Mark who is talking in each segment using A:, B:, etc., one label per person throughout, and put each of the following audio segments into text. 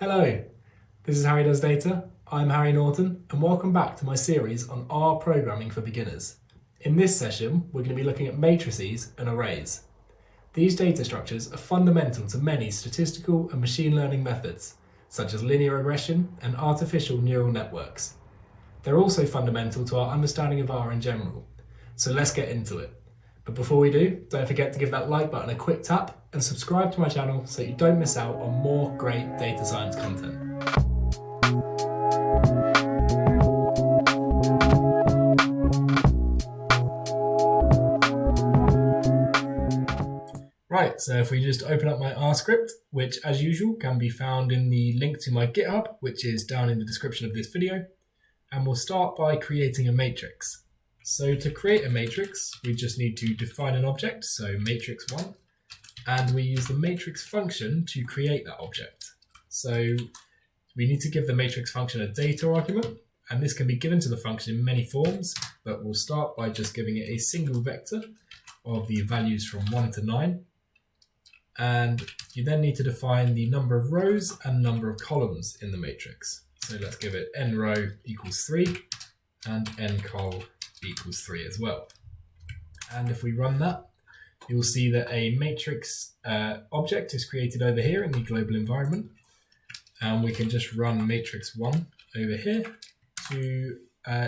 A: Hello, this is Harry Does Data. I'm Harry Norton, and welcome back to my series on R programming for beginners. In this session, we're going to be looking at matrices and arrays. These data structures are fundamental to many statistical and machine learning methods, such as linear regression and artificial neural networks. They're also fundamental to our understanding of R in general. So let's get into it. But before we do, don't forget to give that like button a quick tap and subscribe to my channel so you don't miss out on more great data science content. Right, so if we just open up my R script, which as usual can be found in the link to my GitHub, which is down in the description of this video, and we'll start by creating a matrix. So to create a matrix, we just need to define an object, so matrix1, and we use the matrix function to create that object. So we need to give the matrix function a data argument, and this can be given to the function in many forms, but we'll start by just giving it a single vector of the values from 1 to 9. And you then need to define the number of rows and number of columns in the matrix. So let's give it n row equals 3 and n col equals 3 as well. And if we run that, you'll see that a matrix object is created over here in the global environment. And we can just run matrix1 over here to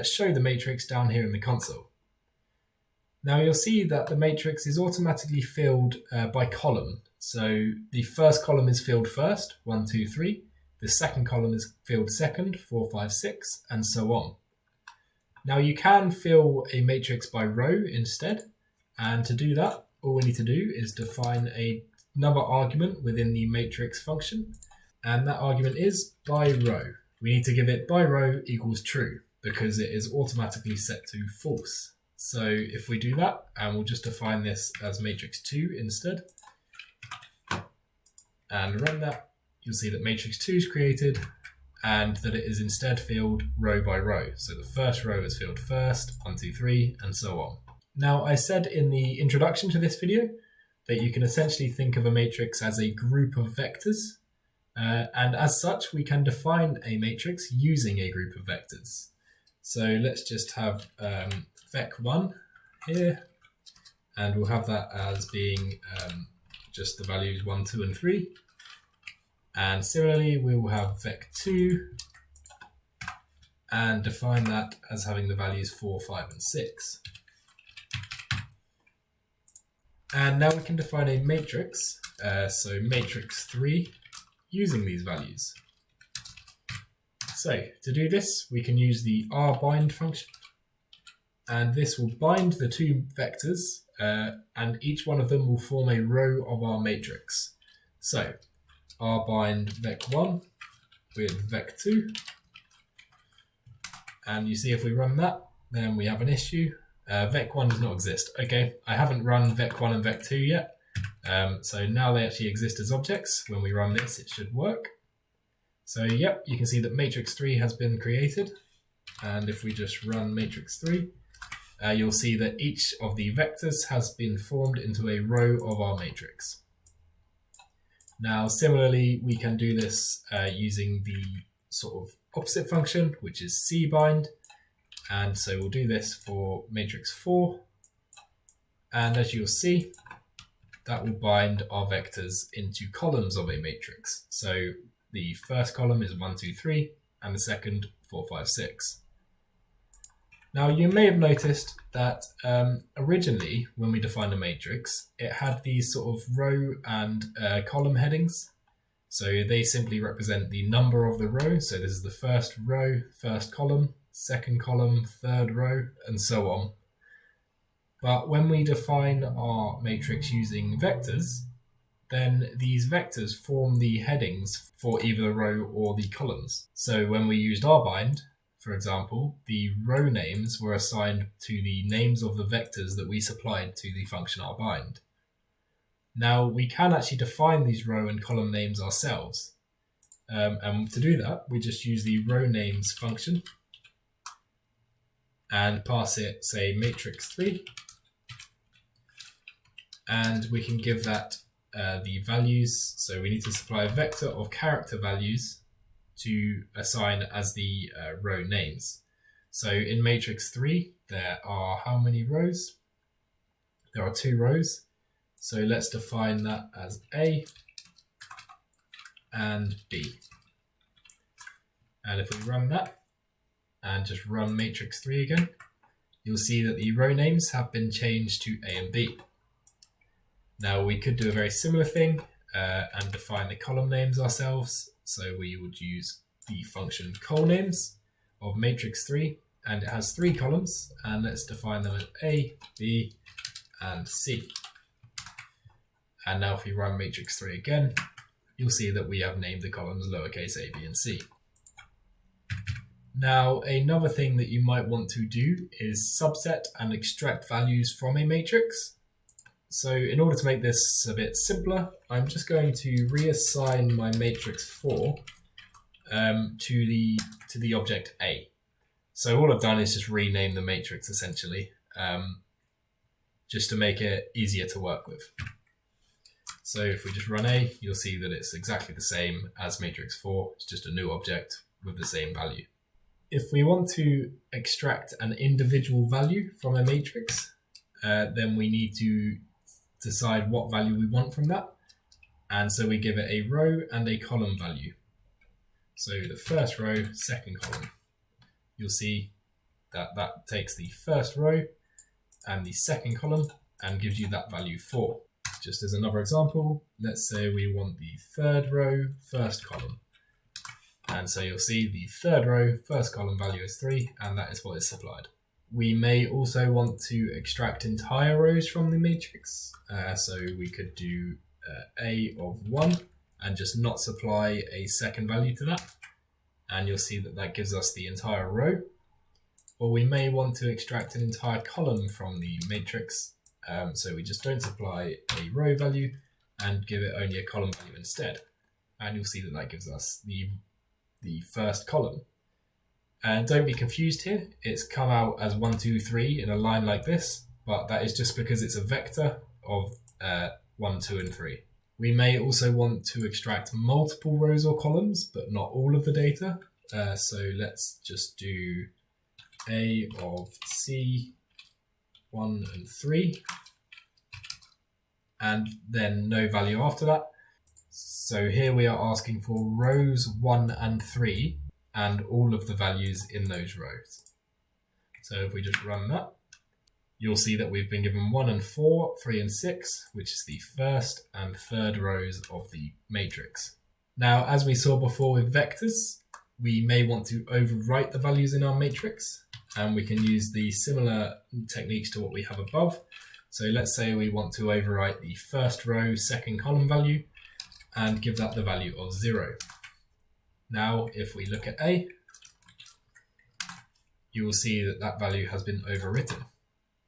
A: show the matrix down here in the console. Now you'll see that the matrix is automatically filled by column. So the first column is filled first, 1, 2, 3. The second column is filled second, 4, 5, 6, and so on. Now you can fill a matrix by row instead, and to do that, all we need to do is define another argument within the matrix function, and that argument is by row. We need to give it by row equals true, because it is automatically set to false. So if we do that, and we'll just define this as matrix2 instead, and run that, you'll see that matrix2 is created, and that it is instead filled row by row. So the first row is filled first, 1, 2, 3, and so on. Now I said in the introduction to this video that you can essentially think of a matrix as a group of vectors, and as such we can define a matrix using a group of vectors. So let's just have vec1 here, and we'll have that as being just the values 1, 2, and 3. And similarly, we will have vec2 and define that as having the values 4, 5, and 6. And now we can define a matrix, so matrix3, using these values. So to do this, we can use the rbind function, and this will bind the two vectors, and each one of them will form a row of our matrix. So rbind vec1 with vec2, and you see if we run that, then we have an issue. Vec1 does not exist. Okay, I haven't run vec1 and vec2 yet, so now they actually exist as objects. When we run this, it should work. So yep, you can see that matrix3 has been created, and if we just run matrix3, you'll see that each of the vectors has been formed into a row of our matrix. Now, similarly, we can do this using the sort of opposite function, which is cbind. And so we'll do this for matrix 4. And as you'll see, that will bind our vectors into columns of a matrix. So the first column is 1, 2, 3, and the second 4, 5, 6. Now you may have noticed that originally when we defined a matrix, it had these sort of row and column headings. So they simply represent the number of the row. So this is the first row, first column, second column, third row, and so on. But when we define our matrix using vectors, then these vectors form the headings for either the row or the columns. So when we used rbind, for example, the row names were assigned to the names of the vectors that we supplied to the function rbind. Now we can actually define these row and column names ourselves. And to do that, we just use the row names function and pass it, say, matrix3. And we can give that the values. So we need to supply a vector of character values to assign as the row names. So in matrix 3, there are how many rows? There are 2 rows. So let's define that as A and B. And if we run that and just run matrix 3 again, you'll see that the row names have been changed to A and B. Now we could do a very similar thing and define the column names ourselves. So we would use the function colnames of matrix 3, and it has 3 columns, and let's define them as A, B, and C. And now if we run matrix 3 again, you'll see that we have named the columns lowercase a, b, and c. Now, another thing that you might want to do is subset and extract values from a matrix. So in order to make this a bit simpler, I'm just going to reassign my matrix 4 to the object A. So all I've done is just rename the matrix essentially, just to make it easier to work with. So if we just run A, you'll see that it's exactly the same as matrix 4. It's just a new object with the same value. If we want to extract an individual value from a matrix, then we need to decide what value we want from that. And so we give it a row and a column value. So the first row, second column. You'll see that that takes the first row and the second column and gives you that value 4. Just as another example, let's say we want the third row, first column. And so you'll see the third row, first column value is 3, and that is what is supplied. We may also want to extract entire rows from the matrix. So we could do A of 1 and just not supply a second value to that. And you'll see that that gives us the entire row. Or we may want to extract an entire column from the matrix. So we just don't supply a row value and give it only a column value instead. And you'll see that that gives us the first column. And don't be confused here. It's come out as 1, 2, 3 in a line like this, but that is just because it's a vector of 1, 2, and 3. We may also want to extract multiple rows or columns, but not all of the data. So let's just do A of C, 1 and 3, and then no value after that. So here we are asking for rows 1 and 3 and all of the values in those rows. So if we just run that, you'll see that we've been given 1 and 4, 3 and 6, which is the first and third rows of the matrix. Now, as we saw before with vectors, we may want to overwrite the values in our matrix, and we can use the similar techniques to what we have above. So let's say we want to overwrite the first row, second column value, and give that the value of 0. Now, if we look at A, you will see that that value has been overwritten.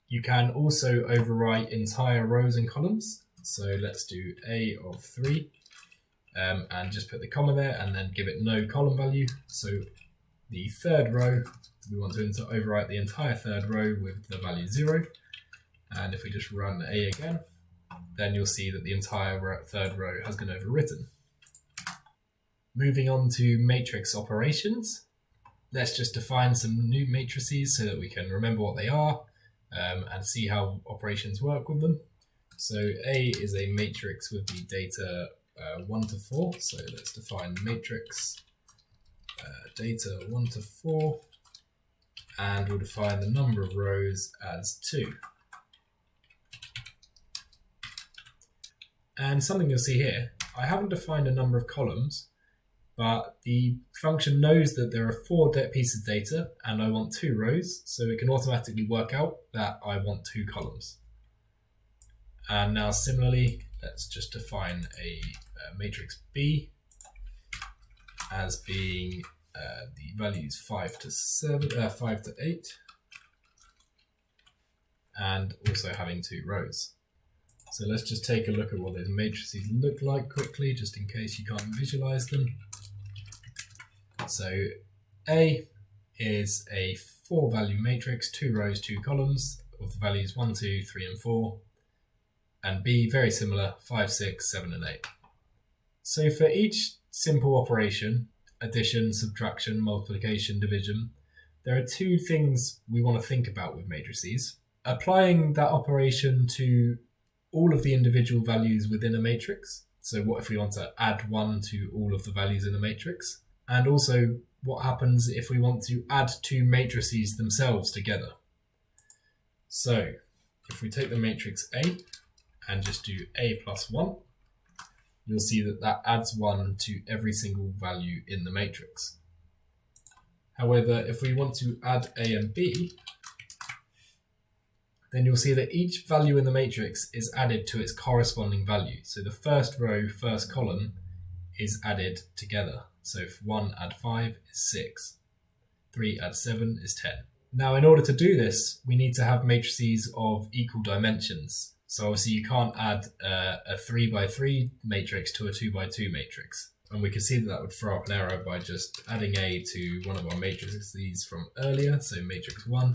A: You can also overwrite entire rows and columns. So let's do A of 3 and just put the comma there and then give it no column value. So the third row, we want to overwrite the entire third row with the value 0. And if we just run A again, then you'll see that the entire third row has been overwritten. Moving on to matrix operations. Let's just define some new matrices so that we can remember what they are and see how operations work with them. So A is a matrix with the data 1 to 4. So let's define matrix data 1 to 4, and we'll define the number of rows as 2. And something you'll see here, I haven't defined a number of columns, but the function knows that there are 4 pieces of data and I want 2 rows, so it can automatically work out that I want 2 columns. And now similarly, let's just define a matrix B as being the values 5 to 8, and also having 2 rows. So let's just take a look at what those matrices look like quickly, just in case you can't visualize them. So A is a 4-value matrix, 2 rows, 2 columns of the values 1, 2, 3, and 4. And B, very similar, 5, 6, 7, and 8. So for each simple operation, addition, subtraction, multiplication, division, there are two things we want to think about with matrices. Applying that operation to all of the individual values within a matrix. So what if we want to add 1 to all of the values in the matrix? And also what happens if we want to add two matrices themselves together? So if we take the matrix A and just do A plus 1, you'll see that that adds 1 to every single value in the matrix. However, if we want to add A and B, then you'll see that each value in the matrix is added to its corresponding value. So the first row, first column is added together. So if 1 add 5 is 6, 3 add 7 is 10. Now, in order to do this, we need to have matrices of equal dimensions. So obviously you can't add a 3 by 3 matrix to a 2 by 2 matrix. And we can see that would throw up an error by just adding A to one of our matrices from earlier, so matrix 1,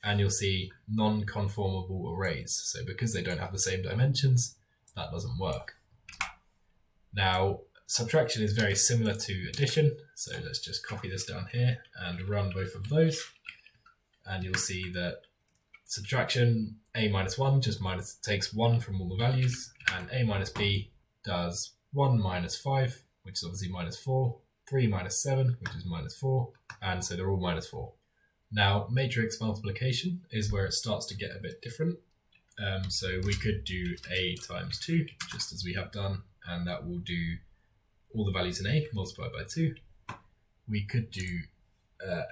A: and you'll see non-conformable arrays. So because they don't have the same dimensions, that doesn't work. Now, subtraction is very similar to addition, so let's just copy this down here and run both of those. And you'll see that subtraction, A minus 1 just takes 1 from all the values, and A minus B does 1 minus 5, which is obviously minus 4, 3 minus 7, which is minus 4, and so they're all minus 4. Now, matrix multiplication is where it starts to get a bit different. So we could do A times 2, just as we have done, and that will do all the values in A multiplied by 2. We could do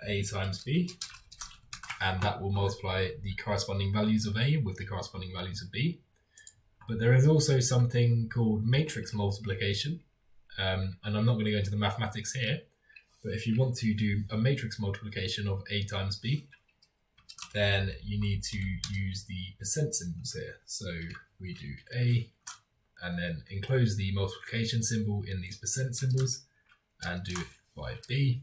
A: A times B, and that will multiply the corresponding values of A with the corresponding values of B. But there is also something called matrix multiplication, and I'm not going to go into the mathematics here, but if you want to do a matrix multiplication of A times B, then you need to use the percent symbols here. So we do A, and then enclose the multiplication symbol in these percent symbols, and do it by B.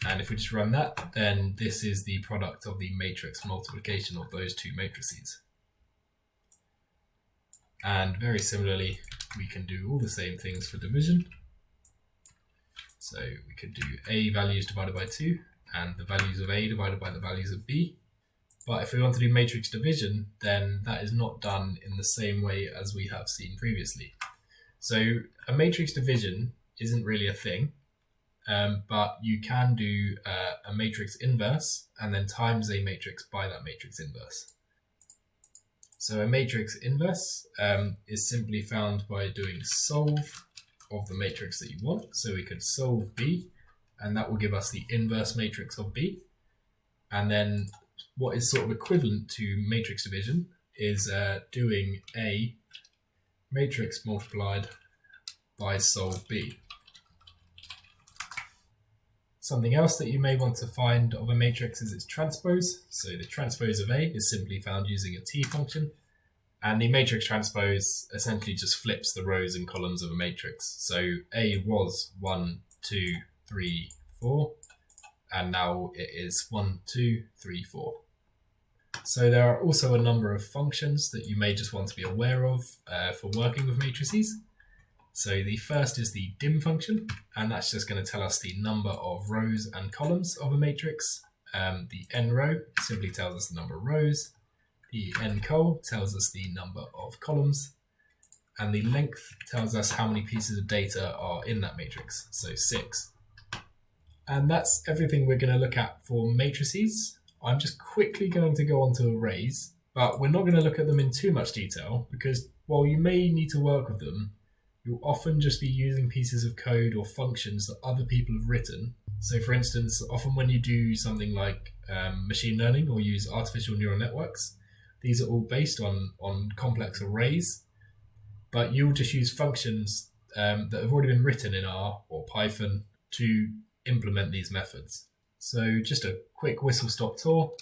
A: And if we just run that, then this is the product of the matrix multiplication of those two matrices. And very similarly, we can do all the same things for division. So we could do A values divided by 2 and the values of A divided by the values of B. But if we want to do matrix division, then that is not done in the same way as we have seen previously. So a matrix division isn't really a thing, but you can do a matrix inverse and then times a matrix by that matrix inverse. So a matrix inverse is simply found by doing solve of the matrix that you want. So we could solve B, and that will give us the inverse matrix of B. And then what is sort of equivalent to matrix division is doing A matrix multiplied by solve B. Something else that you may want to find of a matrix is its transpose. So the transpose of A is simply found using a T function. And the matrix transpose essentially just flips the rows and columns of a matrix. So A was 1, 2, 3, 4, and now it is 1, 2, 3, 4. So there are also a number of functions that you may just want to be aware of for working with matrices. So the first is the dim function, and that's just going to tell us the number of rows and columns of a matrix. The n row simply tells us the number of rows. The n col tells us the number of columns, and the length tells us how many pieces of data are in that matrix, so 6. And that's everything we're going to look at for matrices. I'm just quickly going to go on to arrays, but we're not going to look at them in too much detail because while you may need to work with them, you'll often just be using pieces of code or functions that other people have written. So for instance, often when you do something like machine learning or use artificial neural networks, these are all based on complex arrays, but you'll just use functions that have already been written in R or Python to implement these methods. So just a quick whistle-stop tour.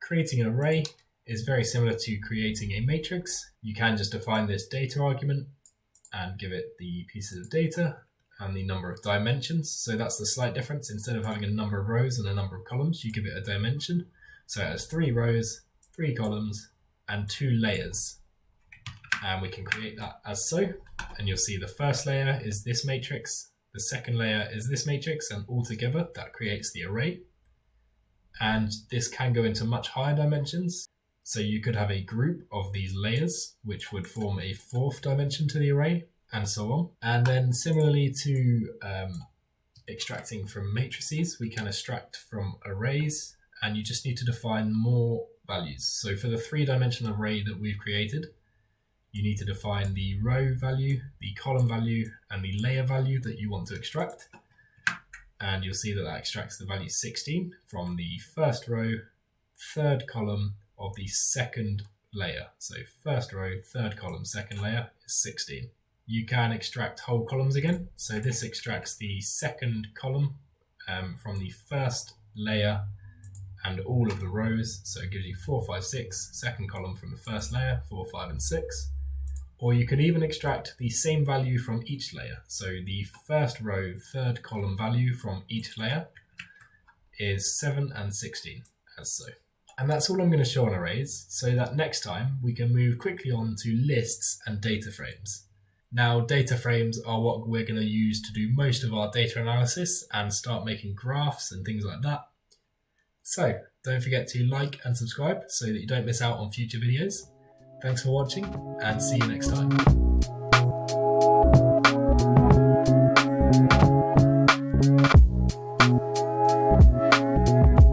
A: Creating an array is very similar to creating a matrix. You can just define this data argument and give it the pieces of data and the number of dimensions. So that's the slight difference. Instead of having a number of rows and a number of columns, you give it a dimension. So it has 3 rows, 3 columns, and 2 layers. And we can create that as so. And you'll see the first layer is this matrix, the second layer is this matrix, and altogether that creates the array. And this can go into much higher dimensions. So you could have a group of these layers, which would form a fourth dimension to the array, and so on. And then similarly to extracting from matrices, we can extract from arrays, and you just need to define more values. So for the 3-dimensional array that we've created, you need to define the row value, the column value, and the layer value that you want to extract. And you'll see that that extracts the value 16 from the first row, third column of the second layer. So first row, third column, second layer is 16. You can extract whole columns again. So this extracts the second column from the first layer and all of the rows. So it gives you 4, 5, 6, second column from the first layer, 4, 5, and 6. Or you could even extract the same value from each layer. So the first row, third column value from each layer is 7 and 16, as so. And that's all I'm going to show on arrays, so that next time we can move quickly on to lists and data frames. Now, data frames are what we're going to use to do most of our data analysis and start making graphs and things like that. So don't forget to like and subscribe so that you don't miss out on future videos. Thanks for watching, and see you next time.